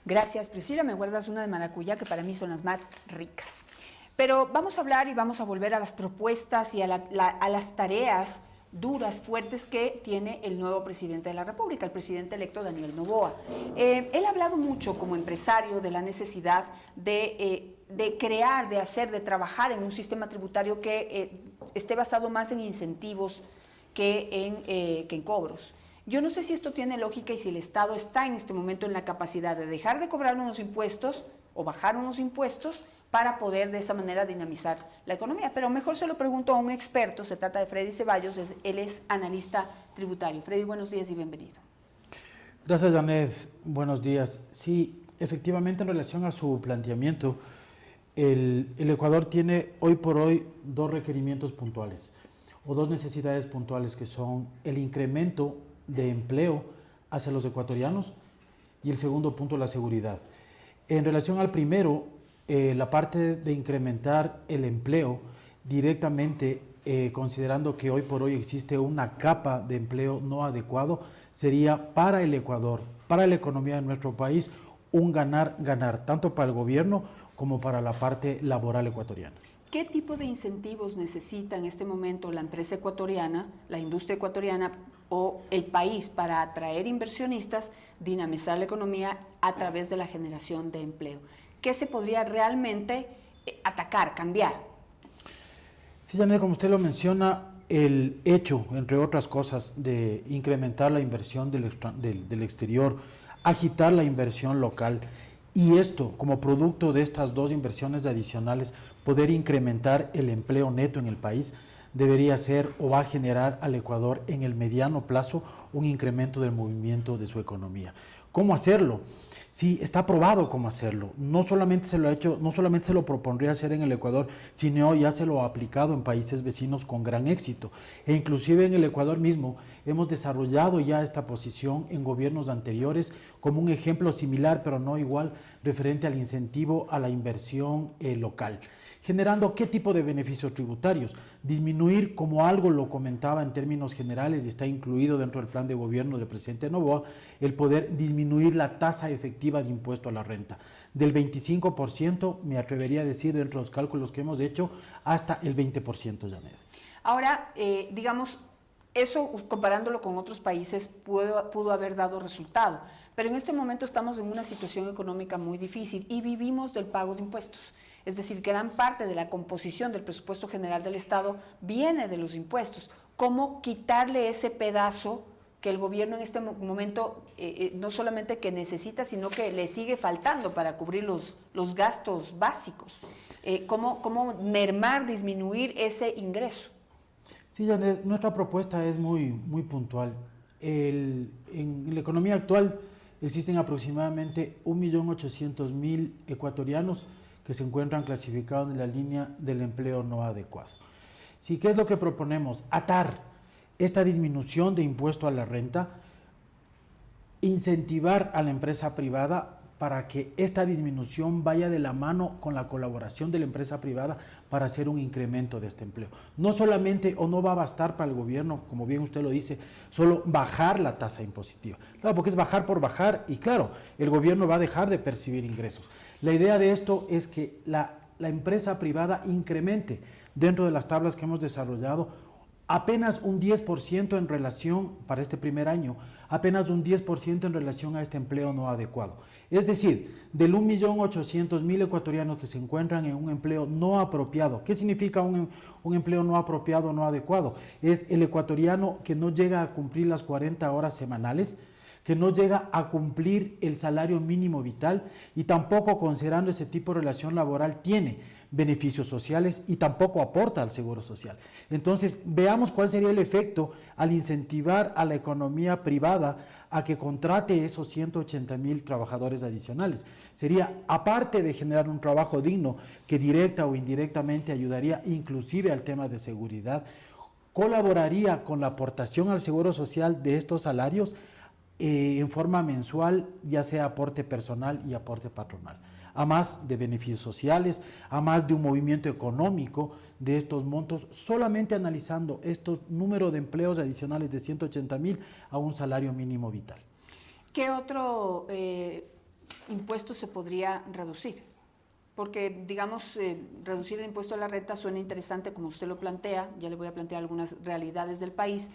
Gracias, Priscila. Me guardas una de maracuyá que para mí son las más ricas. Pero vamos a hablar y vamos a volver a las propuestas y a las tareas duras, fuertes que tiene el nuevo presidente de la República, el presidente electo Daniel Noboa. Él ha hablado mucho como empresario de la necesidad de crear, de hacer, de trabajar en un sistema tributario que esté basado más en incentivos que en cobros. Yo no sé si esto tiene lógica y si el Estado está en este momento en la capacidad de dejar de cobrar unos impuestos o bajar unos impuestos para poder de esa manera dinamizar la economía. Pero mejor se lo pregunto a un experto, se trata de Freddy Ceballos, él es analista tributario. Freddy, buenos días y bienvenido. Gracias, Janet. Buenos días. Sí, efectivamente, en relación a su planteamiento, el Ecuador tiene hoy por hoy dos requerimientos puntuales o dos necesidades puntuales, que son el incremento de empleo hacia los ecuatorianos y el segundo punto, la seguridad. En relación al primero, la parte de incrementar el empleo directamente, considerando que hoy por hoy existe una capa de empleo no adecuado, sería para el Ecuador, para la economía de nuestro país, un ganar-ganar, tanto para el gobierno como para la parte laboral ecuatoriana. ¿Qué tipo de incentivos necesita en este momento la empresa ecuatoriana, la industria ecuatoriana o el país para atraer inversionistas, dinamizar la economía a través de la generación de empleo? ¿Qué se podría realmente atacar, cambiar? Sí, Janet, como usted lo menciona, el hecho, entre otras cosas, de incrementar la inversión del exterior, agitar la inversión local, y esto, como producto de estas dos inversiones adicionales, poder incrementar el empleo neto en el país, debería ser o va a generar al Ecuador en el mediano plazo un incremento del movimiento de su economía. ¿Cómo hacerlo? Sí, está probado cómo hacerlo. No solamente se lo ha hecho, no solamente se lo propondría hacer en el Ecuador, sino ya se lo ha aplicado en países vecinos con gran éxito. E inclusive en el Ecuador mismo hemos desarrollado ya esta posición en gobiernos anteriores como un ejemplo similar, pero no igual, referente al incentivo a la inversión local. Generando ¿qué tipo de beneficios tributarios? Disminuir, como algo lo comentaba en términos generales y está incluido dentro del plan de gobierno del presidente Noboa, el poder disminuir la tasa efectiva de impuesto a la renta. Del 25%, me atrevería a decir, dentro de los cálculos que hemos hecho, hasta el 20%, Janet. Ahora, digamos, eso comparándolo con otros países pudo haber dado resultado, pero en este momento estamos en una situación económica muy difícil y vivimos del pago de impuestos. Es decir, gran parte de la composición del presupuesto general del Estado viene de los impuestos. ¿Cómo quitarle ese pedazo que el gobierno en este momento no solamente que necesita, sino que le sigue faltando para cubrir los gastos básicos? ¿Cómo mermar, disminuir ese ingreso? Sí, Janet, nuestra propuesta es muy puntual. En la economía actual existen aproximadamente 1.800.000 ecuatorianos que se encuentran clasificados en la línea del empleo no adecuado. Sí, ¿qué es lo que proponemos? Atar esta disminución de impuesto a la renta, incentivar a la empresa privada para que esta disminución vaya de la mano con la colaboración de la empresa privada para hacer un incremento de este empleo. No solamente, o no va a bastar para el gobierno, como bien usted lo dice, solo bajar la tasa impositiva. Claro, porque es bajar por bajar y claro, el gobierno va a dejar de percibir ingresos. La idea de esto es que la empresa privada incremente dentro de las tablas que hemos desarrollado apenas un 10% en relación, para este primer año, apenas un 10% en relación a este empleo no adecuado. Es decir, del 1.800.000 ecuatorianos que se encuentran en un empleo no apropiado. ¿Qué significa un empleo no apropiado, no adecuado? Es el ecuatoriano que no llega a cumplir las 40 horas semanales, que no llega a cumplir el salario mínimo vital y tampoco, considerando ese tipo de relación laboral, tiene beneficios sociales y tampoco aporta al seguro social. Entonces, veamos cuál sería el efecto al incentivar a la economía privada a que contrate esos 180.000 trabajadores adicionales. Sería, aparte de generar un trabajo digno que directa o indirectamente ayudaría inclusive al tema de seguridad, colaboraría con la aportación al seguro social de estos salarios en forma mensual, ya sea aporte personal y aporte patronal, a más de beneficios sociales, a más de un movimiento económico de estos montos, solamente analizando estos números de empleos adicionales de 180.000 a un salario mínimo vital. ¿Qué otro impuestos se podría reducir? Porque, digamos, reducir el impuesto a la renta suena interesante como usted lo plantea, ya le voy a plantear algunas realidades del país,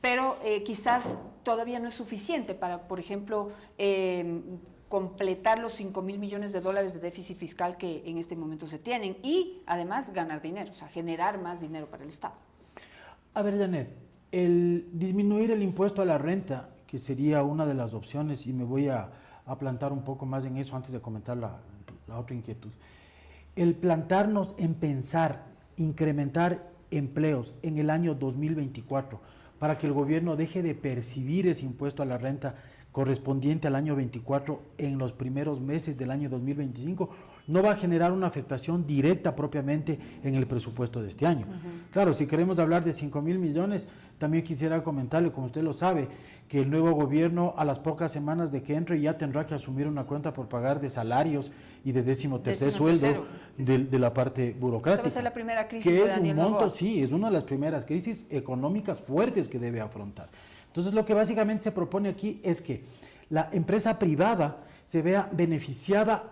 pero quizás todavía no es suficiente para, por ejemplo, completar los 5,000 millones de dólares de déficit fiscal que en este momento se tienen y además ganar dinero, o sea, generar más dinero para el Estado. A ver, Janet, el disminuir el impuesto a la renta, que sería una de las opciones, y me voy a plantar un poco más en eso antes de comentar la otra inquietud. El plantarnos en pensar, incrementar empleos en el año 2024 para que el gobierno deje de percibir ese impuesto a la renta correspondiente al año 24 en los primeros meses del año 2025, no va a generar una afectación directa propiamente en el presupuesto de este año. Claro, si queremos hablar de 5,000 millones, también quisiera comentarle, como usted lo sabe, que el nuevo gobierno a las pocas semanas de que entre ya tendrá que asumir una cuenta por pagar de salarios y de 13º sueldo de la parte burocrática. Esa va a ser la primera crisis que de es Daniel un monto, Noboa. sí, es una de las primeras crisis económicas fuertes que debe afrontar. Entonces, lo que básicamente se propone aquí es que la empresa privada se vea beneficiada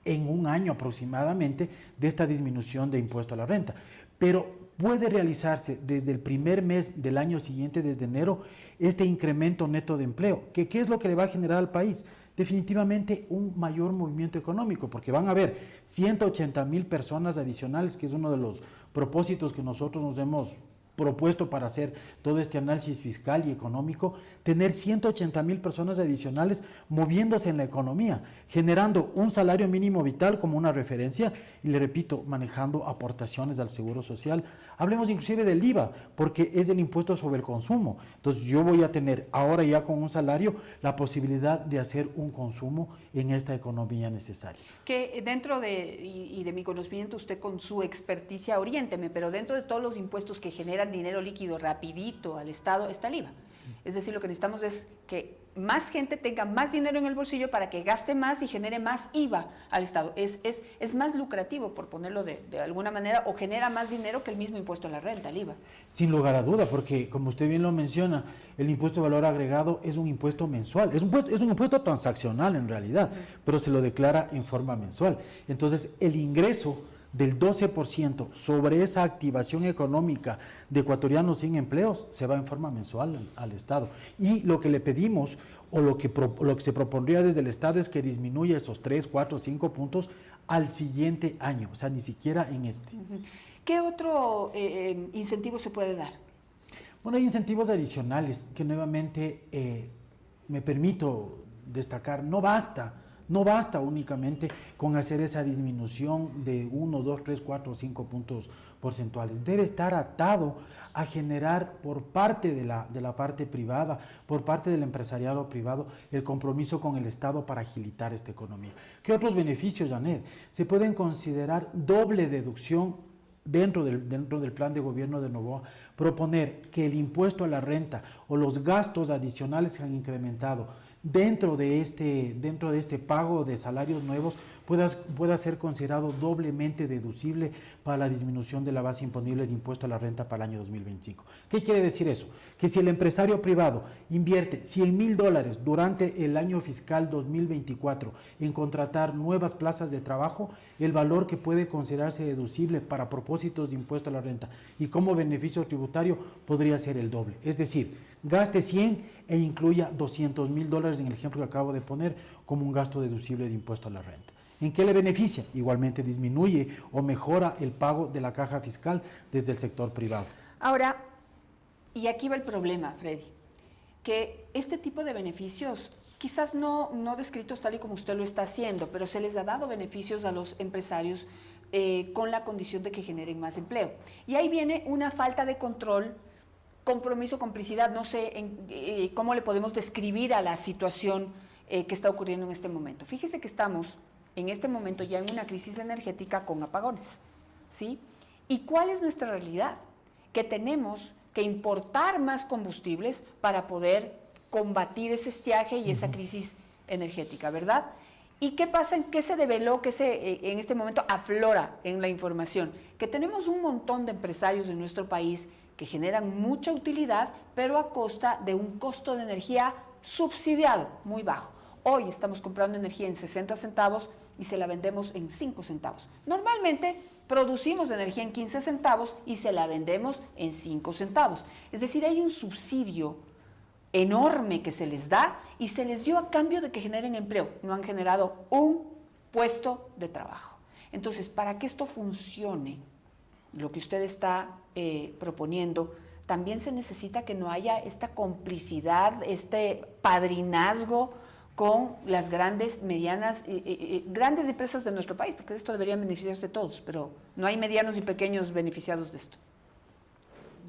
en un año aproximadamente de esta disminución de impuesto a la renta, pero puede realizarse desde el primer mes del año siguiente, desde enero, este incremento neto de empleo. ¿Qué es lo que le va a generar al país? Definitivamente un mayor movimiento económico, porque van a haber 180,000 personas adicionales, que es uno de los propósitos que nosotros nos hemos propuesto para hacer todo este análisis fiscal y económico, tener 180,000 personas adicionales moviéndose en la economía, generando un salario mínimo vital como una referencia y, le repito, manejando aportaciones al Seguro Social. Hablemos inclusive del IVA, porque es el impuesto sobre el consumo. Entonces yo voy a tener ahora ya con un salario la posibilidad de hacer un consumo en esta economía necesaria. Que dentro de mi conocimiento, usted con su experticia oriénteme, pero dentro de todos los impuestos que generan dinero líquido rapidito al Estado está el IVA. Es decir, lo que necesitamos es que más gente tenga más dinero en el bolsillo para que gaste más y genere más IVA al Estado. Es más lucrativo, por ponerlo de alguna manera, o genera más dinero que el mismo impuesto a la renta, el IVA. Sin lugar a duda, porque como usted bien lo menciona, el impuesto de valor agregado es un impuesto mensual, es un impuesto transaccional en realidad, pero se lo declara en forma mensual. Entonces, el ingreso del 12% sobre esa activación económica de ecuatorianos sin empleos se va en forma mensual al Estado. Y lo que le pedimos o lo que se propondría desde el Estado es que disminuya esos 3, 4, 5 puntos al siguiente año, o sea, ni siquiera en este. ¿Qué otro incentivo se puede dar? Bueno, hay incentivos adicionales que nuevamente me permito destacar. No basta únicamente con hacer esa disminución de 1, 2, 3, 4 o 5 puntos porcentuales. Debe estar atado a generar por parte de la parte privada, por parte del empresariado privado, el compromiso con el Estado para agilitar esta economía. ¿Qué otros beneficios, Janet? Se pueden considerar doble deducción dentro del plan de gobierno de Noboa, proponer que el impuesto a la renta o los gastos adicionales que han incrementado dentro de este pago de salarios nuevos pueda ser considerado doblemente deducible para la disminución de la base imponible de impuesto a la renta para el año 2025. ¿Qué quiere decir eso? Que si el empresario privado invierte $100,000 durante el año fiscal 2024 en contratar nuevas plazas de trabajo, el valor que puede considerarse deducible para propósitos de impuesto a la renta y como beneficio tributario podría ser el doble. Es decir, gaste 100 e incluya $200,000 en el ejemplo que acabo de poner como un gasto deducible de impuesto a la renta. ¿En qué le beneficia? Igualmente disminuye o mejora el pago de la caja fiscal desde el sector privado. Ahora, y aquí va el problema, Freddy, que este tipo de beneficios, quizás no descritos tal y como usted lo está haciendo, pero se les ha dado beneficios a los empresarios con la condición de que generen más empleo. Y ahí viene una falta de control, compromiso, complicidad, no sé cómo le podemos describir a la situación que está ocurriendo en este momento. Fíjese que estamos en este momento ya en una crisis energética con apagones, ¿sí? ¿Y cuál es nuestra realidad? Que tenemos que importar más combustibles para poder combatir ese estiaje y esa crisis energética, ¿verdad? ¿Y qué pasa? ¿Qué se develó? ¿Qué en este momento aflora en la información? Que tenemos un montón de empresarios en nuestro país que generan mucha utilidad, pero a costa de un costo de energía subsidiado, muy bajo. hoy estamos comprando energía en 60 centavos y se la vendemos en 5 centavos. Normalmente producimos energía en 15 centavos y se la vendemos en 5 centavos. Es decir, hay un subsidio enorme que se les da y se les dio a cambio de que generen empleo. No han generado un puesto de trabajo. Entonces, para que esto funcione, lo que usted está proponiendo, también se necesita que no haya esta complicidad, este padrinazgo con las grandes, medianas, grandes empresas de nuestro país, porque de esto deberían beneficiarse todos, pero no hay medianos y pequeños beneficiados de esto.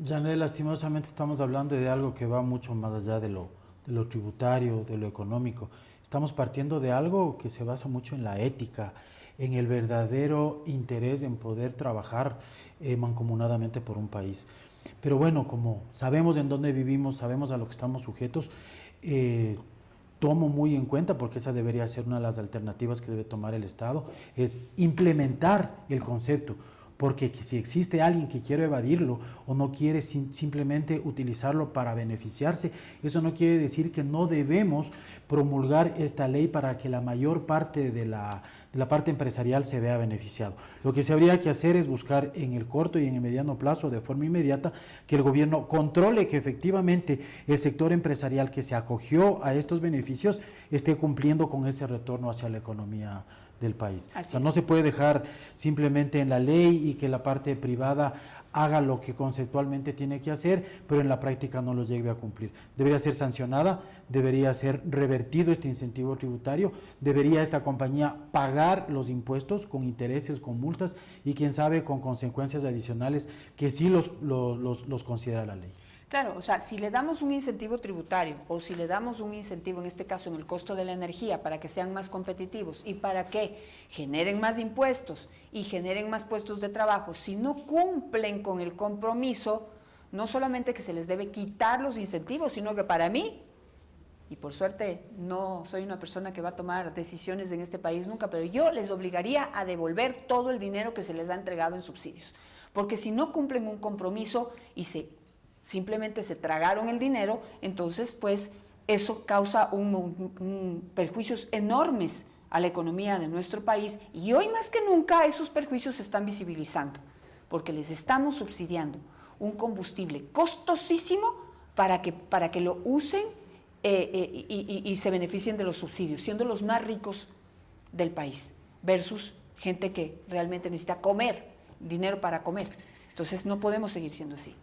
Janet, lastimosamente estamos hablando de algo que va mucho más allá de lo tributario, de lo económico. Estamos partiendo de algo que se basa mucho en la ética, en el verdadero interés en poder trabajar mancomunadamente por un país. Pero bueno, como sabemos en dónde vivimos, sabemos a lo que estamos sujetos, tomo muy en cuenta, porque esa debería ser una de las alternativas que debe tomar el Estado, es implementar el concepto. Porque si existe alguien que quiere evadirlo o no quiere simplemente utilizarlo para beneficiarse, eso no quiere decir que no debemos promulgar esta ley para que la mayor parte de la parte empresarial se vea beneficiado. Lo que se habría que hacer es buscar en el corto y en el mediano plazo, de forma inmediata, que el gobierno controle que efectivamente el sector empresarial que se acogió a estos beneficios esté cumpliendo con ese retorno hacia la economía del país. O sea, no se puede dejar simplemente en la ley y que la parte privada haga lo que conceptualmente tiene que hacer, pero en la práctica no lo llegue a cumplir. Debería ser sancionada, debería ser revertido este incentivo tributario, debería esta compañía pagar los impuestos con intereses, con multas y quién sabe con consecuencias adicionales que sí los considera la ley. Claro, o sea, si le damos un incentivo tributario o si le damos un incentivo, en este caso en el costo de la energía, para que sean más competitivos y para que generen más impuestos y generen más puestos de trabajo, si no cumplen con el compromiso, no solamente que se les debe quitar los incentivos, sino que para mí, y por suerte no soy una persona que va a tomar decisiones en este país nunca, pero yo les obligaría a devolver todo el dinero que se les ha entregado en subsidios, porque si no cumplen un compromiso y simplemente se tragaron el dinero, entonces pues eso causa perjuicios enormes a la economía de nuestro país y hoy más que nunca esos perjuicios se están visibilizando porque les estamos subsidiando un combustible costosísimo para que lo usen y se beneficien de los subsidios, siendo los más ricos del país versus gente que realmente necesita comer, dinero para comer. Entonces no podemos seguir siendo así.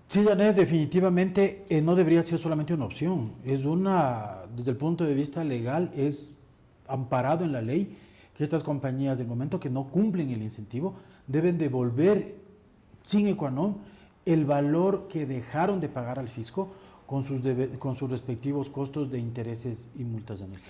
Sí, Janet, definitivamente no debería ser solamente una opción. Desde el punto de vista legal, es amparado en la ley que estas compañías, del momento que no cumplen el incentivo, deben devolver sine qua non el valor que dejaron de pagar al fisco con sus respectivos costos de intereses y multas, Janet.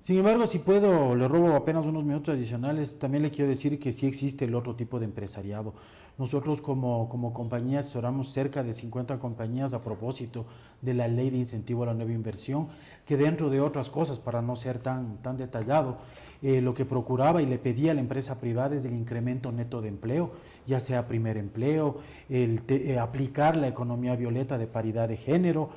Sin embargo, si puedo, le robo apenas unos minutos adicionales, también le quiero decir que sí existe el otro tipo de empresariado. Nosotros como compañía asesoramos cerca de 50 compañías a propósito de la ley de incentivo a la nueva inversión, que dentro de otras cosas, para no ser tan detallado, lo que procuraba y le pedía a la empresa privada es el incremento neto de empleo, ya sea primer empleo, aplicar la economía violeta de paridad de género.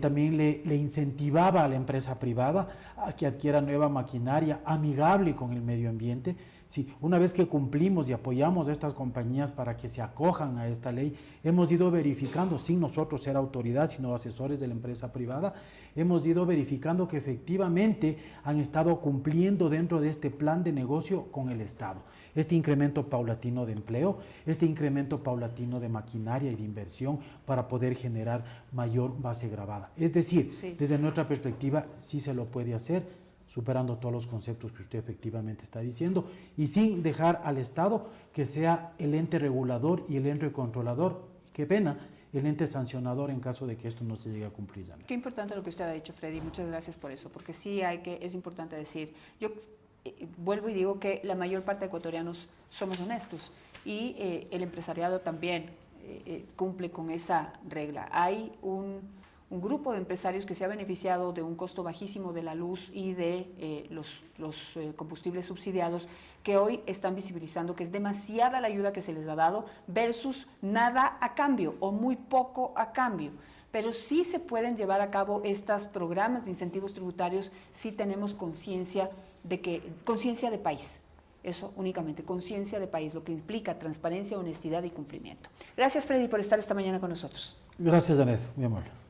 También le incentivaba a la empresa privada a que adquiera nueva maquinaria amigable con el medio ambiente. Sí, una vez que cumplimos y apoyamos a estas compañías para que se acojan a esta ley, hemos ido verificando, sin nosotros ser autoridad, sino asesores de la empresa privada, hemos ido verificando que efectivamente han estado cumpliendo dentro de este plan de negocio con el Estado. Este incremento paulatino de empleo, este incremento paulatino de maquinaria y de inversión para poder generar mayor base gravada. Es decir, sí, desde nuestra perspectiva sí se lo puede hacer, superando todos los conceptos que usted efectivamente está diciendo y sin dejar al Estado que sea el ente regulador y el ente controlador. Qué pena, el ente sancionador en caso de que esto no se llegue a cumplir. Qué importante lo que usted ha dicho, Freddy, muchas gracias por eso, porque sí es importante decir, yo vuelvo y digo que la mayor parte de ecuatorianos somos honestos y el empresariado también cumple con esa regla. Hay un grupo de empresarios que se ha beneficiado de un costo bajísimo de la luz y de los combustibles subsidiados que hoy están visibilizando que es demasiada la ayuda que se les ha dado versus nada a cambio o muy poco a cambio. pero sí se pueden llevar a cabo estos programas de incentivos tributarios si tenemos conciencia de país. Eso únicamente, conciencia de país, lo que implica transparencia, honestidad y cumplimiento. Gracias, Freddy, por estar esta mañana con nosotros. Gracias, Janet, mi amor.